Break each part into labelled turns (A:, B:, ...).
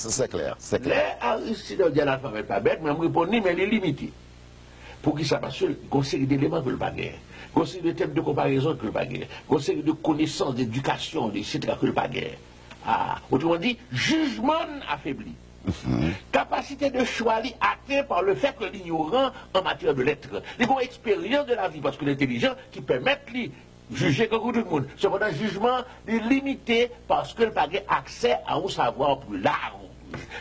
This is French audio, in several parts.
A: C'est clair, c'est
B: Les
A: clair.
B: Aristide dit l'alphabet pas bête, mais je réponds mais il est limité. Pour qui ça passe, il y a une série d'éléments que le baguette, une série de thèmes de comparaison que le baguette, une série de connaissances, d'éducation, etc. que le baguette. Ah, autrement dit, jugement affaibli. Capacité de choix atteint par le fait que l'ignorant en matière de lettres. Il y a une expérience de la vie parce que l'intelligent qui permet de juger comme tout le monde. Cependant, le jugement est limité parce que le n'a pas accès à un savoir plus large.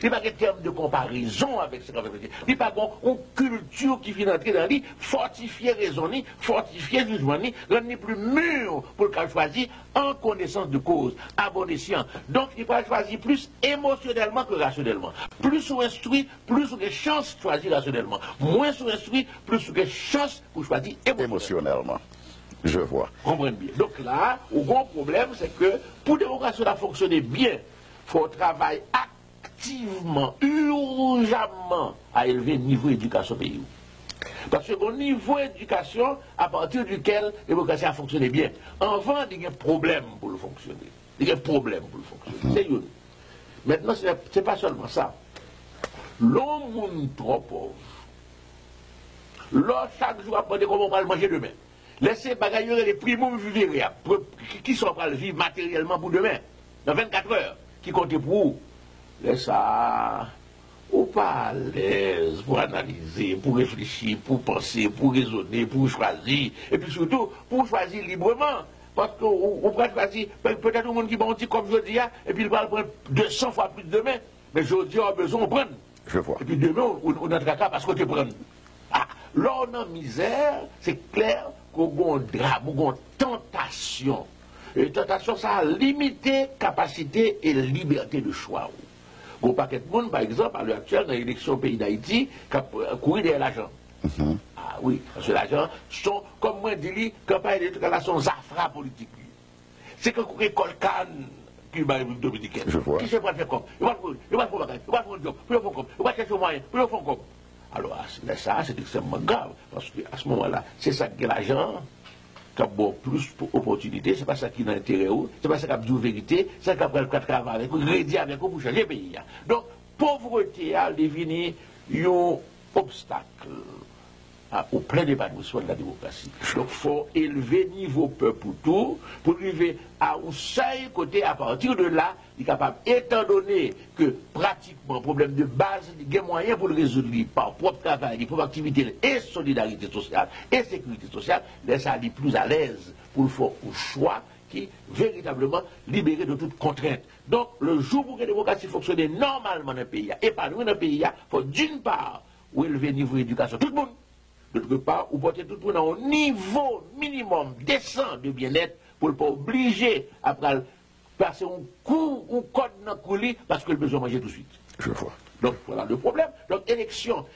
B: Il n'y a pas de terme de comparaison avec ce qu'on veut dire. Il n'y a pas une culture qui vient entrer dans lui, fortifier raisonner, fortifier jugement, rendre plus mûr pour le choisir en connaissance de cause, à bon escient. Donc, il va choisir plus émotionnellement que rationnellement. Plus sous instruit, plus sous des chances de choisir rationnellement. Moins sous instruit, plus sous des chances pour choisir émotionnellement.
A: Je vois.
B: Comprenez bien. Donc là, le grand problème, c'est que pour la démocratie à fonctionner bien, il faut travailler activement, urgemment à élever le niveau d'éducation pays. Parce que au niveau d'éducation, à partir duquel la démocratie a fonctionné bien, avant, il y a un problème pour le fonctionner. Il y a un problème pour le fonctionner. C'est une. Maintenant, ce n'est pas seulement ça. L'homme trop pauvre. L'homme, chaque jour, apprendre comment on va le manger demain. Laissez bagailler les primos vivre qui sont prêts à vivre matériellement pour demain, dans 24 heures, qui comptent pour vous. Laissez ça, ou pas à l'aise pour analyser, pour réfléchir, pour penser, pour raisonner, pour choisir, et puis surtout pour choisir librement. Parce qu'on peut choisir, peut-être au monde qui bon comme je dis, et puis il va prendre 200 fois plus demain, mais je dis, on a besoin de prendre.
A: Je vois.
B: Et puis demain, on a un caca parce qu'on te prend. Ah, là, on a misère, c'est clair qu'on a un drame, qu'on a une tentation. Et tentation, ça a limité capacité et liberté de choix. Bon paquet de monde, par exemple, à l'heure actuelle, dans l'élection au pays d'Haïti, qui a couru derrière l'argent. Ah oui, parce que l'argent, sont, comme moi je dis, campagne d'éducation, sont zafra politique. C'est que l'école Cannes, Cuba, République dominicaine.
A: Je vois.
B: Qui se prend faire comme? Il va faire un job, il va faire comme, il va chercher moyen, il va faire comme. Alors, ça, c'est extrêmement grave, parce qu'à ce moment-là, c'est ça que l'argent, qui a bon plus d'opportunités, c'est pas ça qui est dans l'intérêt, c'est pas ça qui a de vérité, c'est ça qui a le travail avec vous, rédi avec vous pour changer le pays. Donc, pauvreté a devenu un obstacle au plein épanouissement de la démocratie. Donc, il faut élever le niveau peuple pour tout, pour arriver à un seul côté, à partir de là, il est capable, étant donné que pratiquement, problème de base, il y a moyen pour le résoudre par propre travail, propre activité et solidarité sociale et sécurité sociale, laisse aller plus à l'aise pour le faire un choix qui est véritablement libéré de toute contrainte. Donc, le jour où la démocratie fonctionne normalement dans un pays, épanoui dans un pays, il faut d'une part, élever le niveau d'éducation, tout le monde. D'autre part, ou porter tout le monde à un niveau minimum décent de bien-être pour ne pas obliger à passer un coup ou code dans le coulis parce que le besoin de manger tout de suite.
A: Je vois.
B: Donc voilà le problème. Donc élection,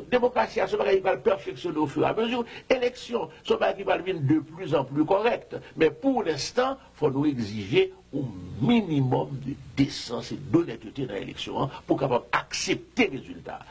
B: démocratie, ce qui va le perfectionner au fur et à mesure. Élection, ce qui va devenir de plus en plus correct. Mais pour l'instant, il faut nous exiger un minimum de décence et d'honnêteté dans l'élection pour capable accepter les résultats.